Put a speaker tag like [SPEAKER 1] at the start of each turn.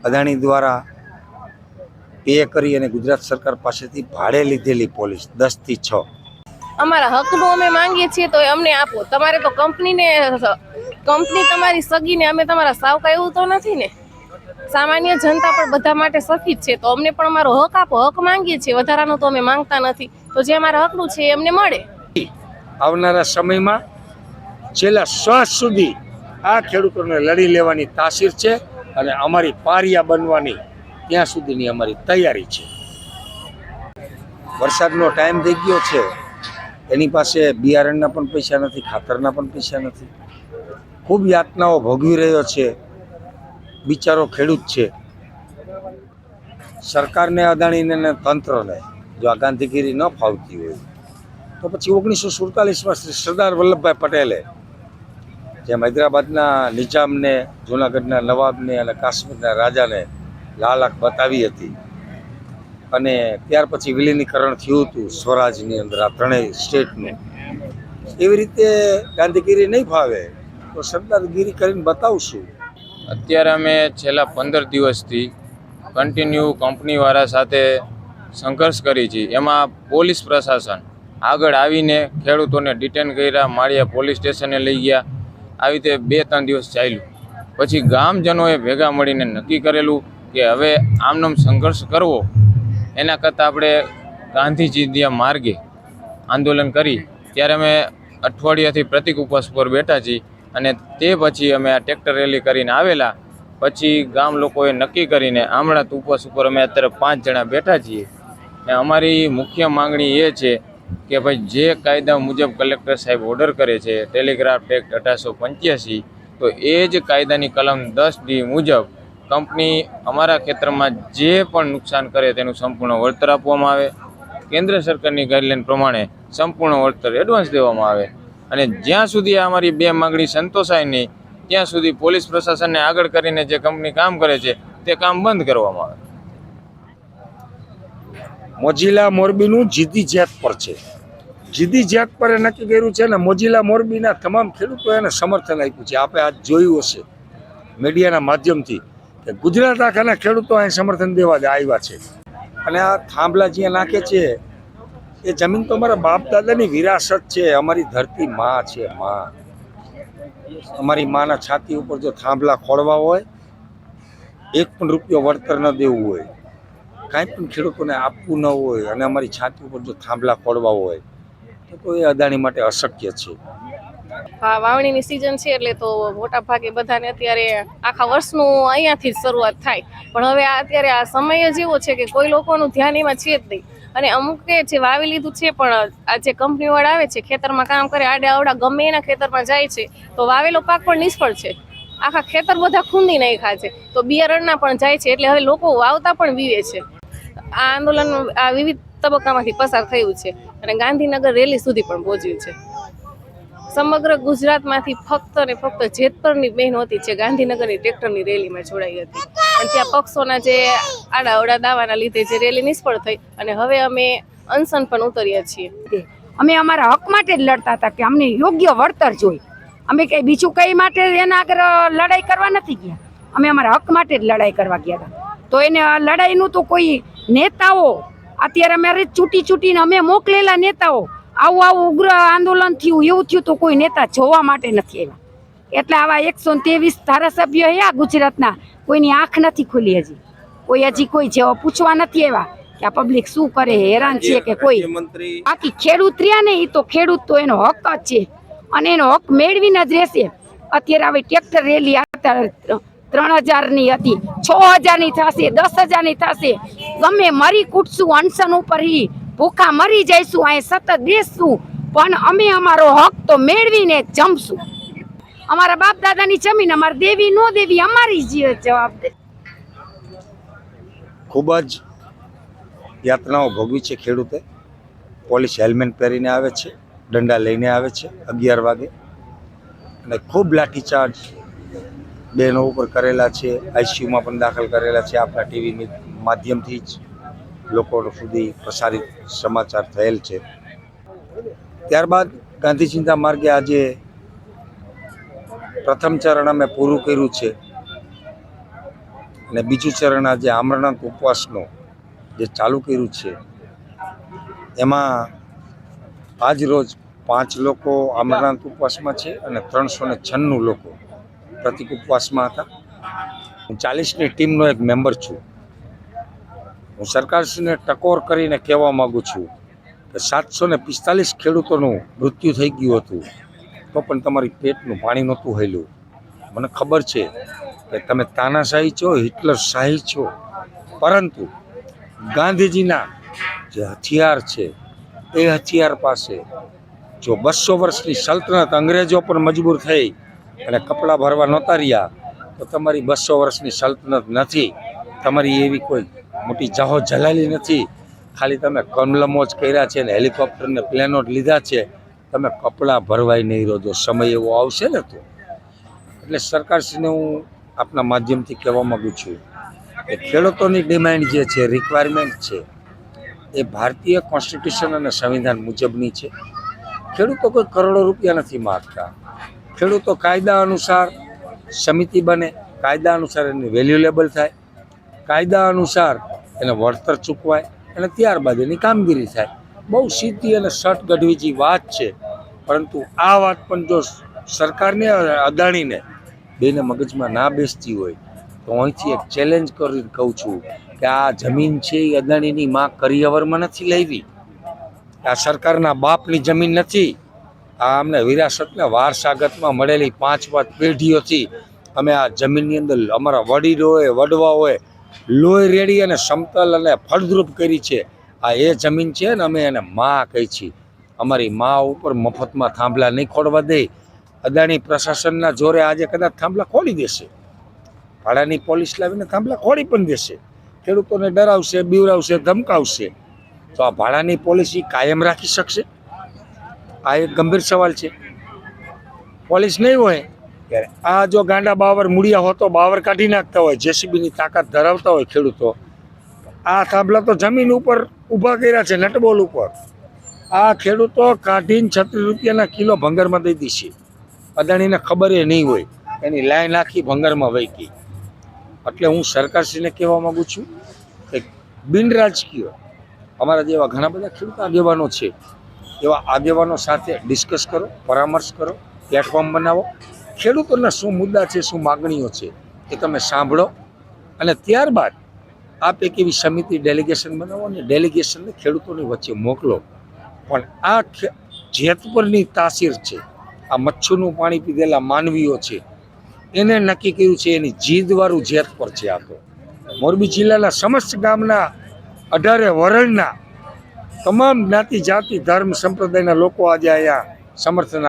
[SPEAKER 1] અદાણી દ્વારા પે કરી અને ગુજરાત સરકાર પાસેથી ભાડે લીધેલી પોલીસ 10 થી 6
[SPEAKER 2] અમારા હકનું અમે માંગીએ છીએ તો અમને આપો. તમારે તો કંપની તમારી સગીને અમે તમારા સાવકા એવું તો નથી ને. સામાન્ય જનતા પણ બધા માટે સખી જ છે, તો અમને પણ અમારો હક આપો. હક માંગીએ છીએ, વધારાનું તો અમે માંગતા નથી. તો જે અમારા હકનું છે એ અમને મળે.
[SPEAKER 1] આવનારા સમયમાં છેલ્લા શ્વાસ સુધી આ ખેડૂતોને લડી લેવાની તાસીર છે અને અમારી પારિયા બનવાની ત્યાં સુધીની અમારી તૈયારી છે. વરસાદનો ટાઈમ થઈ ગયો છે, એની પાસે બિયારણના પણ પૈસા નથી, ખાતરના પણ પૈસા નથી. ખૂબ યાતનાઓ ભોગવી રહ્યો છે, બિચારો ખેડૂત છે. સરકારને, અદાણીને અને તંત્રને જો આ ગાંધીગીરી ન ફાવતી હોય તો પછી 1947માં સરદાર વલ્લભભાઈ પટેલે જેમ હૈદરાબાદના નિજામને, જૂનાગઢના નવાબને અને કાશ્મીરના રાજાને લાલ આંખ બતાવી હતી અને ત્યાર પછી વિલીનીકરણ થયું હતું સ્વરાજની અંદર આ ત્રણેય સ્ટેટનું, એવી રીતે ગાંધીગીરી નહીં ફાવે તો સરદારગીરી કરીને બતાવશું.
[SPEAKER 3] અત્યારે અમે છેલ્લા 15 દિવસથી કન્ટિન્યુ કંપનીવાળા સાથે સંઘર્ષ કરી છે. એમાં પોલીસ પ્રશાસન આગળ આવીને ખેડૂતોને ડિટેન કર્યા, માળિયા પોલીસ સ્ટેશને લઈ ગયા. આવી રીતે 2-3 દિવસ ચાલ્યું. પછી ગામજનોએ ભેગા મળીને નક્કી કરેલું કે હવે આમનો સંઘર્ષ કરવો એના કરતાં આપણે ગાંધીજી માર્ગે આંદોલન કરી. ત્યારે અમે અઠવાડિયાથી પ્રતિક ઉપવાસ પર બેઠા છીએ અને તે પછી અમે આ ટ્રેક્ટર રેલી કરીને આવેલા. પછી ગામ લોકોએ નક્કી કરીને હમણાં ઉપવાસ ઉપર અમે અત્યારે 5 જણા બેઠા છીએ. ને અમારી મુખ્ય માંગણી એ છે કે ભાઈ જે કાયદા મુજબ કલેક્ટર સાહેબ ઓર્ડર કરે છે ટેલિગ્રાફ એક્ટ 1885, તો એ જ કાયદાની કલમ 10D મુજબ કંપની અમારા ખેતરમાં જે પણ નુકસાન કરે તેનું સંપૂર્ણ વળતર આપવામાં આવે. કેન્દ્ર સરકારની ગાઈડલાઈન પ્રમાણે સંપૂર્ણ વળતર એડવાન્સ દેવામાં આવે અને જ્યાં સુધી અમારી 2 માંગણી સંતોષાય નહીં ત્યાં સુધી પોલીસ પ્રશાસનને આગળ કરીને જે કંપની કામ કરે છે તે કામ બંધ કરવામાં આવે.
[SPEAKER 1] મોજીલા મોરબીનું જીદી જેત પર છે. જીદી જેત પર એ નક્કી કર્યું છે ને મોજીલા મોરબીના તમામ ખેડૂતોએ એને સમર્થન આપ્યું છે. આપણે આજ જોયું હશે મીડિયાના માધ્યમથી કે ગુજરાત આખાના ખેડૂતો અહીં સમર્થન દેવા આવ્યા છે. અને આ થાંભલા જ્યાં નાખે છે એ જમીન તો અમારા બાપ દાદાની વિરાસત છે. અમારી ધરતી માં છે, માં. અમારી માના છાતી ઉપર જો થાંભલા ખોળવા હોય, 1 પણ રૂપિયો વળતર ન દેવું હોય, કાંઈ પણ ખેડૂતોને આપવું ન હોય અને અમારી છાતી ઉપર જો થાંભલા ખોળવા હોય તો એ અદાણી માટે અશક્ય છે.
[SPEAKER 2] હા, વાવણીની સિઝન છે એટલે તો મોટા ભાગે બધાને અત્યારે આખા વર્ષનું અહીંયાથી જ શરૂઆત થાય. પણ હવે અત્યારે આ સમય જ એવો છે કે કોઈ લોકોનું ધ્યાન એમાં છે જ નહીં. અને અમુકે જે વાવી લીધું છે પણ આ જે કંપનીવાળા આવે છે ખેતરમાં કામ કરે, આડે આવડા ગમે એના ખેતરમાં જાય છે તો વાવેલો પાક પણ નિષ્ફળ છે. આખા ખેતર બધા ખૂંદી નાખ્યા છે. તો બિયારણના પણ જાય છે એટલે હવે લોકો વાવતા પણ વીવે છે. આ આંદોલન આ વિવિધ તબક્કામાંથી પસાર થયું છે અને ગાંધીનગર રેલી સુધી પણ પહોંચ્યું છે. સમગ્ર ગુજરાતમાંથી ફક્ત ને ફક્ત જેતપરની બહેનો હતી જે ગાંધીનગરની ટ્રેક્ટરની રેલીમાં જોડાઈ હતી. અને ત્યાં પક્ષોના જે આડાઅવડા દાવાના લીધે જે રેલી નિષ્ફળ થઈ અને હવે અમે અનશન પણ ઉતર્યા છીએ.
[SPEAKER 4] અમે અમારા હક માટે જ લડતા હતા કે અમને યોગ્ય વળતર જોઈએ. અમે કઈ બીજું કઈ માટે એના આગળ લડાઈ કરવા નથી ગયા. અમે અમારા હક માટે જ લડાઈ કરવા ગયા હતા. તો એને લડાઈનું તો કોઈ નેતાઓ અત્યારે અમારે ચૂંટીને અમે મોકલેલા નેતાઓ આવું ઉગ્ર આંદોલન થયું એવું થયું તો કોઈ નેતા જોવા માટે નથી આવ્યા. એટલે આવા 123 ધારાસભ્યો હે ગુજરાતના, કોઈની આંખ નથી ખુલી. હજી કોઈ જેવા પૂછવા નથી આવ્યા કે આ પબ્લિક શું કરે, હેરાન છે કે કોઈ. બાકી ખેડૂત રહ્યા ને એ તો ખેડૂત તો એનો હક જ છે અને એનો હક મેળવીને જ રહેશે. અત્યારે આવી ટ્રેક્ટર રેલી 3000ની હતી, 6000ની થશે, 10000ની થશે. ગમે મરી કૂટશું અનશન ઉપર, ભૂખા મરી જઈશું, અહીં સતત બેસશું પણ અમે અમારો હક તો મેળવીને જમશું. અમારા બાપ દાદાની જમીન અમારે દેવી ન દેવી અમારી જવાબદારી.
[SPEAKER 1] ખૂબ જ યાતનાઓ ભોગવી છે ખેડૂતે. પોલીસ હેલ્મેટ પહેરીને આવે છે, દંડા લઈને આવે છે 11 વાગે અને ખૂબ લાઠીચાર્જ બહેનો ઉપર કરેલા છે. આઈસીયુમાં પણ દાખલ કરેલા છે. આપણા ટીવીની માધ્યમથી જ લોકો સુધી પ્રસારિત સમાચાર થયેલ છે. ત્યારબાદ ગાંધી ચિંતા માર્ગે આજે પ્રથમ ચરણ અમે પૂરું કર્યું છે અને બીજું ચરણ આજે અમરનાથ ઉપવાસનો જે ચાલુ કર્યું છે એમાં આજ રોજ 5 લોકો અમરનાથ ઉપવાસમાં છે અને 396 લોકો પ્રતિક ઉપવાસમાં હતા. હું 40ની ટીમનો એક મેમ્બર છું. હું સરકારશ્રીને ટકોર કરીને કહેવા માગું છું કે 745 ખેડૂતોનું મૃત્યુ થઈ ગયું હતું તો પણ તમારી પેટનું પાણી નહોતું હેલ્યું. મને ખબર છે કે તમે તાનાશાહી છો, હિટલરશાહી છો, પરંતુ ગાંધીજીના જે હથિયાર છે એ હથિયાર પાસે જો 200 વર્ષની સલ્તનત અંગ્રેજો પર મજબૂર થઈ અને કપડાં ભરવા નહોતા રહ્યા તો તમારી 200 વર્ષની સલ્તનત નથી. તમારી એવી કોઈ મોટી જાહો જલાલી નથી. ખાલી તમે કમલમો જ કર્યા છે ને હેલિકોપ્ટર ને પ્લેનો જ લીધા છે. તમે કપડાં ભરવાય નહીં રહો. જો સમય એવો આવશે ને તો એટલે સરકારશ્રીને હું આપના માધ્યમથી કહેવા માગું છું કે ખેડૂતોની ડિમાન્ડ જે છે, રિક્વાયરમેન્ટ છે, એ ભારતીય કોન્સ્ટિટ્યુશન અને સંવિધાન મુજબની છે. ખેડૂતો કોઈ કરોડો રૂપિયા નથી માગતા. ખેડૂતો કાયદા અનુસાર સમિતિ બને, કાયદા અનુસાર એની વેલ્યુલેબલ થાય, કાયદા અનુસાર એને વળતર ચૂકવાય અને ત્યારબાદ એની કામગીરી થાય. બહુ સીધી અને સટ ગઢવીજી વાત છે, પરંતુ આ વાત પણ જો સરકારને અદાણીને બેને મગજમાં ના બેસતી હોય તો અહીંથી એક ચેલેન્જ કરીને કહું છું કે આ જમીન છે એ અદાણીની માં કરિયવરમાં નથી લેવી. આ સરકારના બાપની જમીન નથી. આ અમને વિરાસતના વારસાગતમાં મળેલી 5 પેઢીઓથી અમે આ જમીનની અંદર અમારા વડીલોએ વડવાઓએ લોહી રેડી અને સમતલ અને ફળદ્રુપ કરી છે. આ એ જમીન છે ને અમે એને માં કહી છીએ. અમારી માં ઉપર મફતમાં થાંભલા નહીં ખોડવા દે. અદાણી પ્રશાસનના જોરે આજે કદાચ થાંભલા ખોડી દેશે, ભાડાની પોલીસ લાવીને થાંભલા ખોડી પણ દેશે, ખેડૂતોને ડરાવશે, બીવરાવશે, ધમકાવશે, તો આ ભાડાની પોલિસી કાયમ રાખી શકશે? આ એક ગંભીર સવાલ છે. પોલીસ નહીં હોય ત્યારે આ જો ગાંડા બાવર મૂળિયા હોતો બાવર કાઢી નાખતા હોય, જેસીબીની તાકાત ધરાવતા હોય ખેડૂતો, આ થાંભલા તો જમીન ઉપર ઊભા કર્યા છે, નટબોલ ઉપર. આ ખેડૂતો કાઢીને 36 રૂપિયાના કિલો ભંગારમાં દઈ દીશે. અદાણીને ખબર એ નહીં હોય, એની લાઈન આખી ભંગારમાં વહી ગઈ. એટલે હું સરકારશ્રીને કહેવા માગું છું કે બિન રાજકીય અમારા જેવા ઘણા બધા ખેડૂત આગેવાનો છે, એવા આગેવાનો સાથે ડિસ્કસ કરો, પરામર્શ કરો, પ્લેટફોર્મ બનાવો. ખેડૂતોના શું મુદ્દા છે, શું માગણીઓ છે એ તમે સાંભળો અને ત્યારબાદ આપ એક એવી સમિતિ ડેલિગેશન બનાવો અને ડેલિગેશનને ખેડૂતોની વચ્ચે મોકલો. પણ આ જેતપુરની તાસીર છે, આ મચ્છુનું પાણી પીધેલા માનવીઓ છે, એને નક્કી કર્યું છે. એની જીદવાળું જેતપુર છે. આ તો મોરબી જિલ્લાના સમસ્ત ગામના 18 વરણના તમામ જ્ઞાતિ જાતિ ધર્મ સંપ્રદાયના લોકો આજે અહીંયા સમર્થન